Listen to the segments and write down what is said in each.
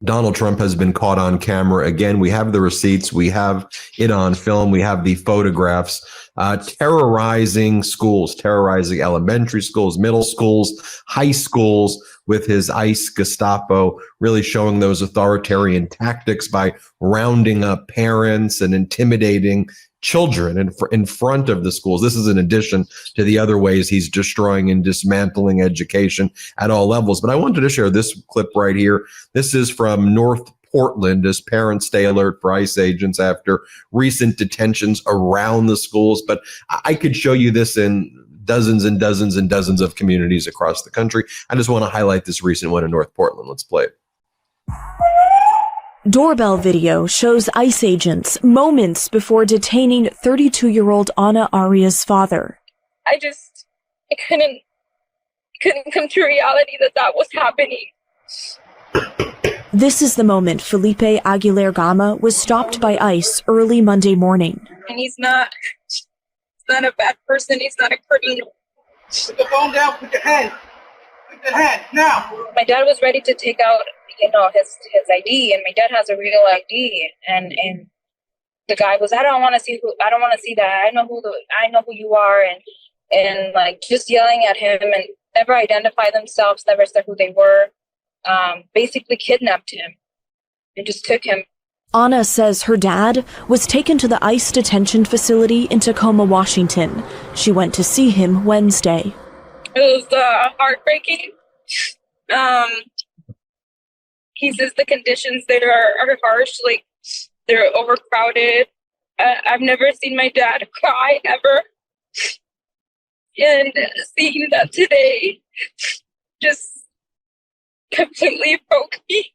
Donald Trump has been caught on camera again. We have the receipts. We have it on film. We have the photographs terrorizing schools, terrorizing elementary schools, middle schools, high schools with his ICE Gestapo, really showing those authoritarian tactics by rounding up parents and intimidating children in front of the schools. This is in addition to the other ways he's destroying and dismantling education at all levels. But I wanted to share this clip right here. This is from North Portland as parents stay alert for ICE agents after recent detentions around the schools. But I could show you this in dozens and dozens and dozens of communities across the country. I just want to highlight this recent one in North Portland. Let's play it. Doorbell video shows ICE agents moments before detaining 32-year-old Ana Arias' father. I couldn't come to reality that was happening. This is the moment Felipe Aguilar Gama was stopped by ICE early Monday morning. And he's not a bad person. He's not a criminal. Put the phone down. Put your hand. Put your hand now. My dad was ready to take out, his ID, and my dad has a real ID. And the guy was, I don't want to see that. I know who you are, and like just yelling at him and never identify themselves, never said who they were. Basically kidnapped him and just took him. Ana says her dad was taken to the ICE detention facility in Tacoma, Washington. She went to see him Wednesday. It was heartbreaking. He says the conditions there are harsh, like they're overcrowded. I've never seen my dad cry ever. And seeing that today just completely broke me.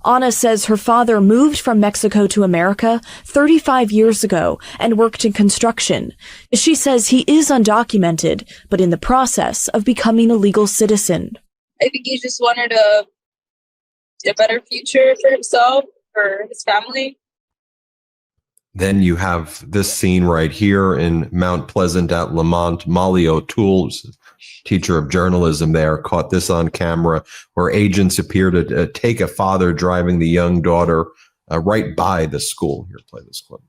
Ana says her father moved from Mexico to America 35 years ago and worked in construction. She says he is undocumented, but in the process of becoming a legal citizen. I think he just wanted a better future for himself, for his family. Then you have this scene right here in Mount Pleasant at Lamont. Molly O'Toole, teacher of journalism there, caught this on camera where agents appear to take a father driving the young daughter right by the school. Here, play this clip.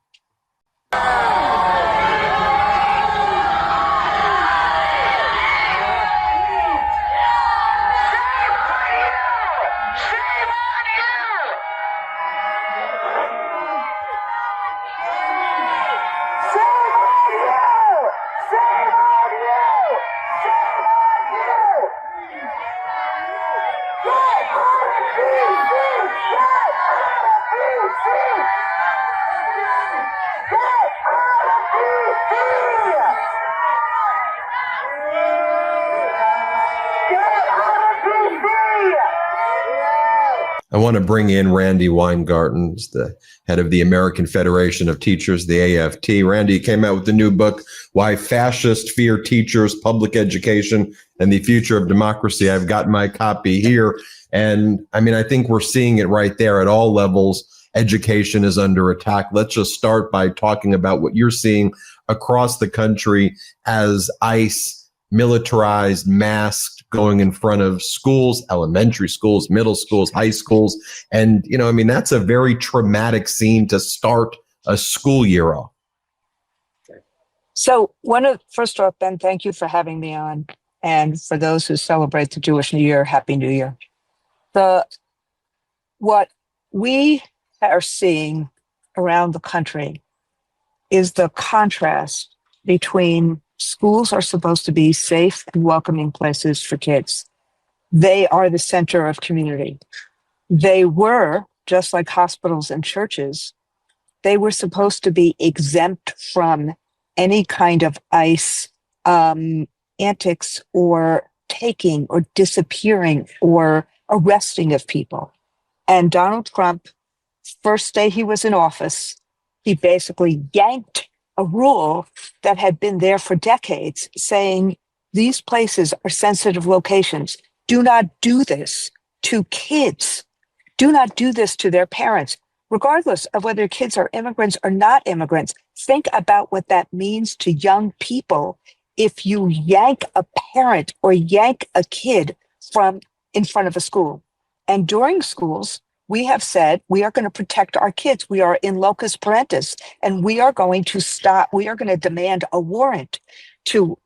I want to bring in Randi Weingarten, the head of the American Federation of Teachers, the AFT. Randi came out with the new book, Why Fascists Fear Teachers, Public Education, and the Future of Democracy. I've got my copy here. And I mean, I think we're seeing it right there at all levels. Education is under attack. Let's just start by talking about what you're seeing across the country as ICE militarized, masked, going in front of schools, elementary schools, middle schools, high schools. And, you know, I mean, that's a very traumatic scene to start a school year off. So first off, Ben, thank you for having me on. And for those who celebrate the Jewish New Year, Happy New Year. What we are seeing around the country is the contrast between schools are supposed to be safe and welcoming places for kids. They are the center of community. They were, just like hospitals and churches, they were supposed to be exempt from any kind of ICE antics or taking or disappearing or arresting of people. And Donald Trump, first day he was in office, he basically yanked a rule that had been there for decades, saying these places are sensitive locations. Do not do this to kids. Do not do this to their parents, regardless of whether kids are immigrants or not immigrants. Think about what that means to young people if you yank a parent or yank a kid from in front of a school. And during schools, we have said we are going to protect our kids. We are in locus parentis, and we are going to demand a warrant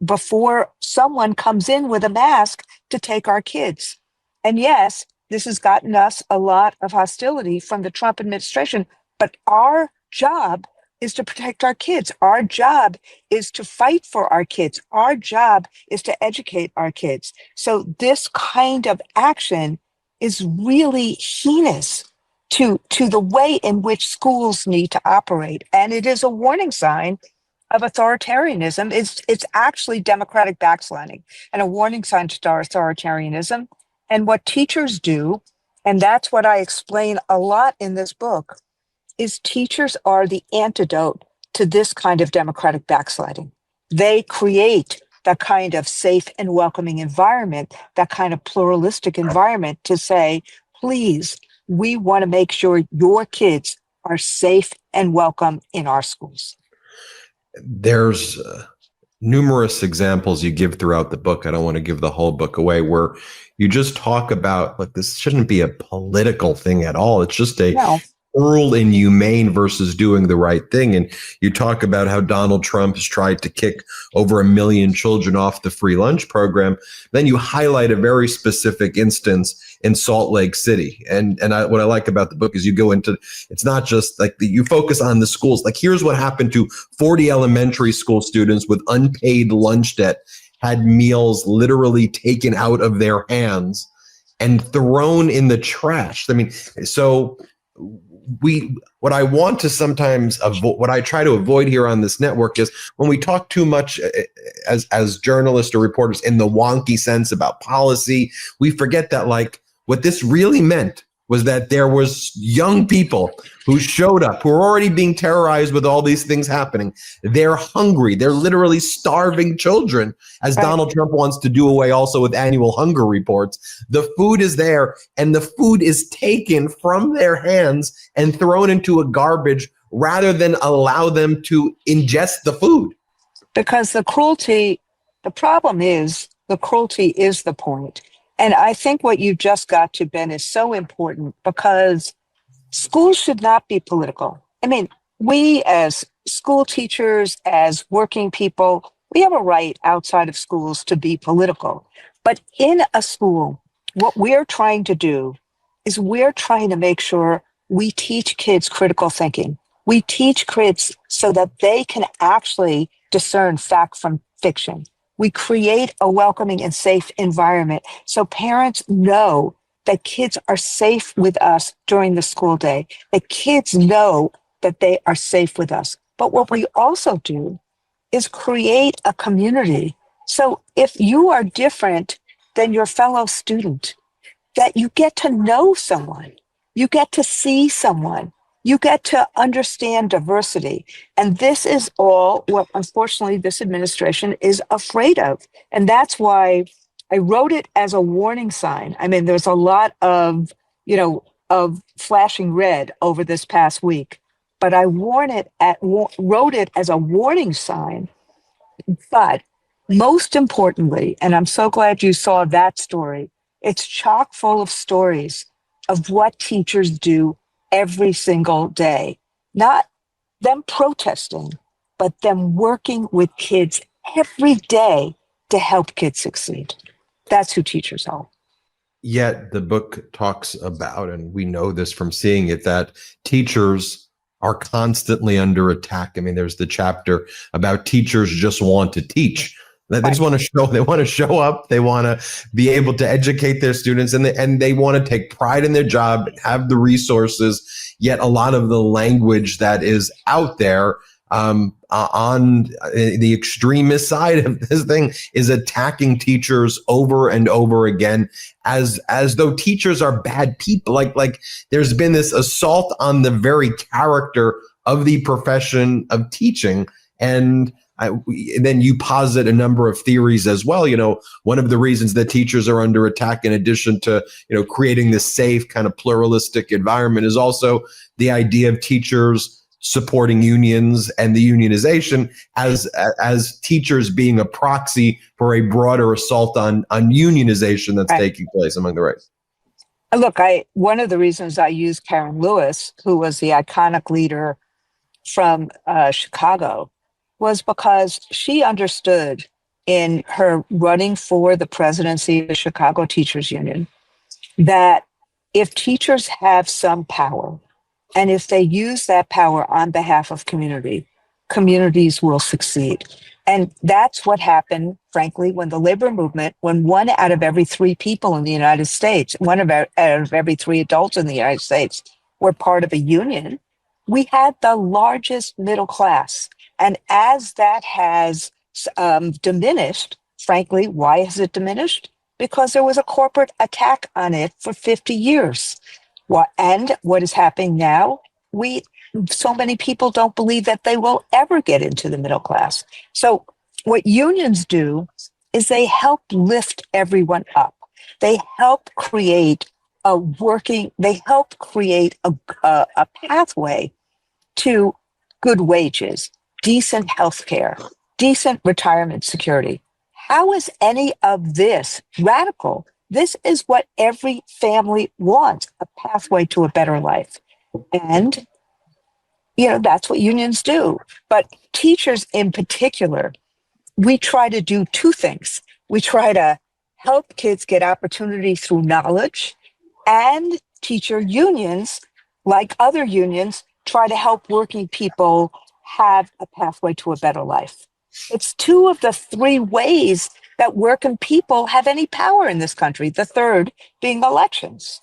before someone comes in with a mask to take our kids. And yes, this has gotten us a lot of hostility from the Trump administration, but our job is to protect our kids. Our job is to fight for our kids. Our job is to educate our kids. So this kind of action is really heinous to the way in which schools need to operate. And it is a warning sign of authoritarianism. It's actually democratic backsliding and a warning sign to authoritarianism. And what teachers do, and that's what I explain a lot in this book, is teachers are the antidote to this kind of democratic backsliding. They create that kind of safe and welcoming environment, that kind of pluralistic environment to say, please, we want to make sure your kids are safe and welcome in our schools. There's numerous examples you give throughout the book. I don't want to give the whole book away, where you just talk about, like, this shouldn't be a political thing at all. It's just a cruel and humane versus doing the right thing. And you talk about how Donald Trump has tried to kick over 1 million children off the free lunch program. Then you highlight a very specific instance in Salt Lake City. And what I like about the book is you go into, it's not just like you focus on the schools. Like, here's what happened to 40 elementary school students with unpaid lunch debt, had meals literally taken out of their hands and thrown in the trash. I mean, so what I want to sometimes avoid, what I try to avoid here on this network, is when we talk too much as journalists or reporters in the wonky sense about policy, we forget that, like, what this really meant was that there was young people who showed up, who are already being terrorized with all these things happening. They're hungry. They're literally starving children, as Donald Trump wants to do away also with annual hunger reports. The food is there, and the food is taken from their hands and thrown into a garbage rather than allow them to ingest the food. Because the problem is, the cruelty is the point. And I think what you just got to, Ben, is so important, because schools should not be political. I mean, we as school teachers, as working people, we have a right outside of schools to be political. But in a school, what we're trying to do is we're trying to make sure we teach kids critical thinking. We teach kids so that they can actually discern fact from fiction. We create a welcoming and safe environment so parents know that kids are safe with us during the school day, that kids know that they are safe with us. But what we also do is create a community. So if you are different than your fellow student, that you get to know someone, you get to see someone, you get to understand diversity. And this is all what, unfortunately, this administration is afraid of. And that's why I wrote it as a warning sign. I mean, there's a lot of flashing red over this past week, but I wrote it as a warning sign. But most importantly, and I'm so glad you saw that story, it's chock full of stories of what teachers do every single day. Not them protesting, but them working with kids every day to help kids succeed. That's who teachers are. Yet the book talks about, and we know this from seeing it, that teachers are constantly under attack. I mean, there's the chapter about teachers just want to teach. They just want to show. They want to show up. They want to be able to educate their students, and they want to take pride in their job, have the resources. Yet a lot of the language that is out there on the extremist side of this thing is attacking teachers over and over again, as though teachers are bad people. Like there's been this assault on the very character of the profession of teaching, and then you posit a number of theories as well. You know, one of the reasons that teachers are under attack, in addition to, creating this safe kind of pluralistic environment, is also the idea of teachers supporting unions and the unionization as teachers being a proxy for a broader assault on unionization that's taking place among the ranks. Look, one of the reasons I used Karen Lewis, who was the iconic leader from Chicago, was because she understood in her running for the presidency of the Chicago Teachers Union that if teachers have some power, and if they use that power on behalf of communities will succeed. And that's what happened, frankly, when the labor movement, when 1 out of every 3 people in the United States, out of every 3 adults in the United States were part of a union, we had the largest middle class. And as that has diminished, frankly, why has it diminished? Because there was a corporate attack on it for 50 years. And what is happening now? So many people don't believe that they will ever get into the middle class. So what unions do is they help lift everyone up. They help create a pathway to good wages, decent health care, decent retirement security. How is any of this radical? This is what every family wants, a pathway to a better life. And, that's what unions do. But teachers in particular, we try to do 2 things. We try to help kids get opportunity through knowledge, and teacher unions, like other unions, try to help working people have a pathway to a better life. It's 2 of the 3 ways that working people have any power in this country, the third being elections.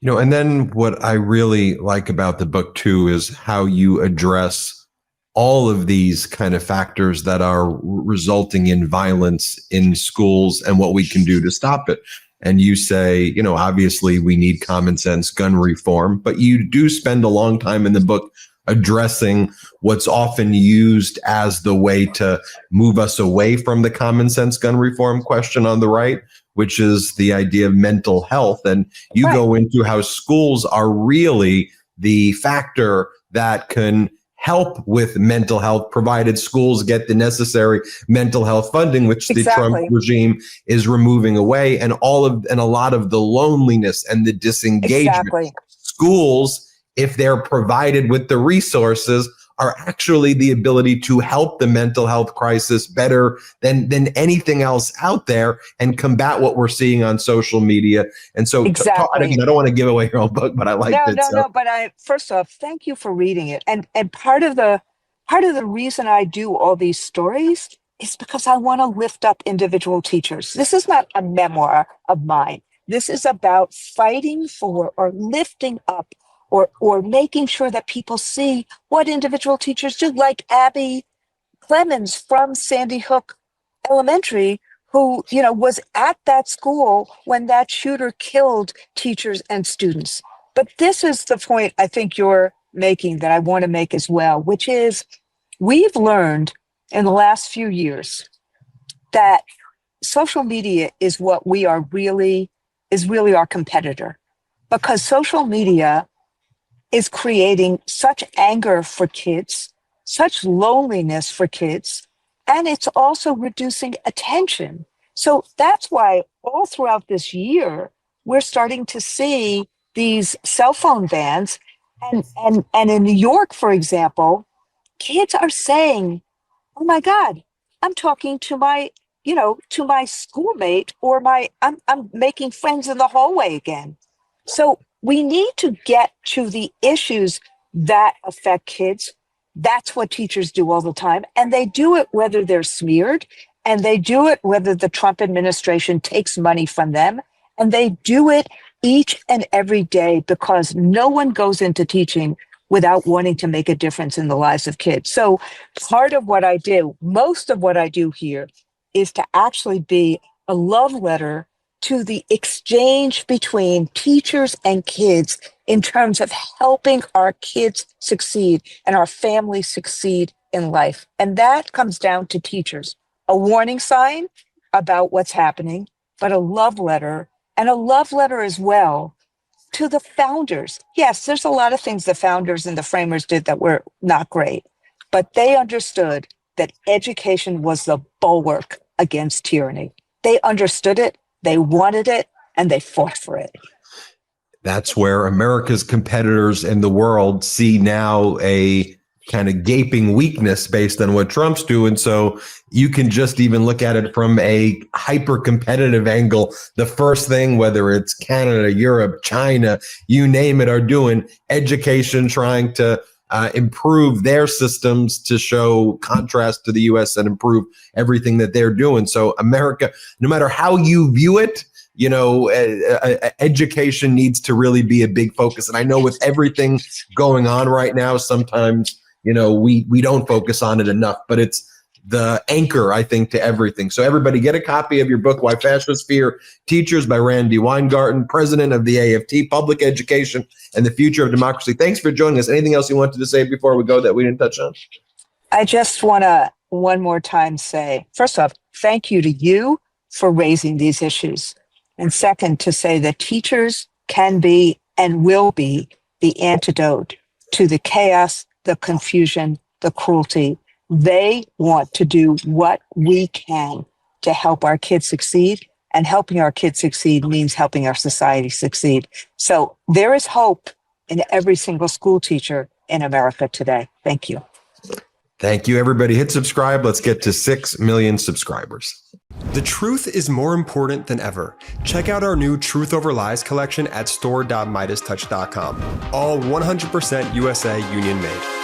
And then what I really like about the book too is how you address all of these kind of factors that are resulting in violence in schools and what we can do to stop it. And you say, obviously we need common sense gun reform, but you do spend a long time in the book addressing what's often used as the way to move us away from the common sense gun reform question on the right, which is the idea of mental health. And you go into how schools are really the factor that can help with mental health, provided schools get the necessary mental health funding, which the Trump regime is removing away, and a lot of the loneliness and the disengagement. Schools, if they're provided with the resources, are actually the ability to help the mental health crisis better than anything else out there and combat what we're seeing on social media. And so I don't want to give away your own book, but I liked it. No, but first off, thank you for reading it. And part of the reason I do all these stories is because I want to lift up individual teachers. This is not a memoir of mine. This is about fighting for or lifting up or making sure that people see what individual teachers do, like Abby Clemens from Sandy Hook Elementary, who, was at that school when that shooter killed teachers and students. But this is the point I think you're making that I want to make as well, which is we've learned in the last few years that social media is really our competitor, because social media is creating such anger for kids, such loneliness for kids, and it's also reducing attention. So that's why all throughout this year, we're starting to see these cell phone bans. And in New York, for example, kids are saying, oh my God, I'm talking to my schoolmate, or I'm making friends in the hallway again. So we need to get to the issues that affect kids. That's what teachers do all the time. And they do it whether they're smeared, and they do it whether the Trump administration takes money from them. And they do it each and every day, because no one goes into teaching without wanting to make a difference in the lives of kids. So part of what I do, most of what I do here, is to actually be a love letter to the exchange between teachers and kids in terms of helping our kids succeed and our families succeed in life. And that comes down to teachers, a warning sign about what's happening, but a love letter, and a love letter as well to the founders. Yes, there's a lot of things the founders and the framers did that were not great, but they understood that education was the bulwark against tyranny. They understood it. They wanted it, and they fought for it. That's where America's competitors in the world see now a kind of gaping weakness based on what Trump's doing. So you can just even look at it from a hyper competitive angle. The first thing, whether it's Canada, Europe, China, you name it, are doing education, trying to improve their systems to show contrast to the US and improve everything that they're doing. So America, no matter how you view it, you know, education needs to really be a big focus. And I know with everything going on right now, sometimes, you know, we don't focus on it enough, but it's the anchor, I think, to everything. So everybody get a copy of your book, Why Fascists Fear Teachers by Randi Weingarten, president of the AFT, Public Education and the Future of Democracy. Thanks for joining us. Anything else you wanted to say before we go that we didn't touch on? I just want to one more time say, first off, thank you to you for raising these issues. And second, to say that teachers can be and will be the antidote to the chaos, the confusion, the cruelty. They want to do what we can to help our kids succeed, and helping our kids succeed means helping our society succeed. So there is hope in every single school teacher in America today. Thank you. Thank you, everybody. Hit subscribe. Let's get to 6 million subscribers. The truth is more important than ever. Check out our new Truth Over Lies collection at store.MeidasTouch.com. All 100% USA union made.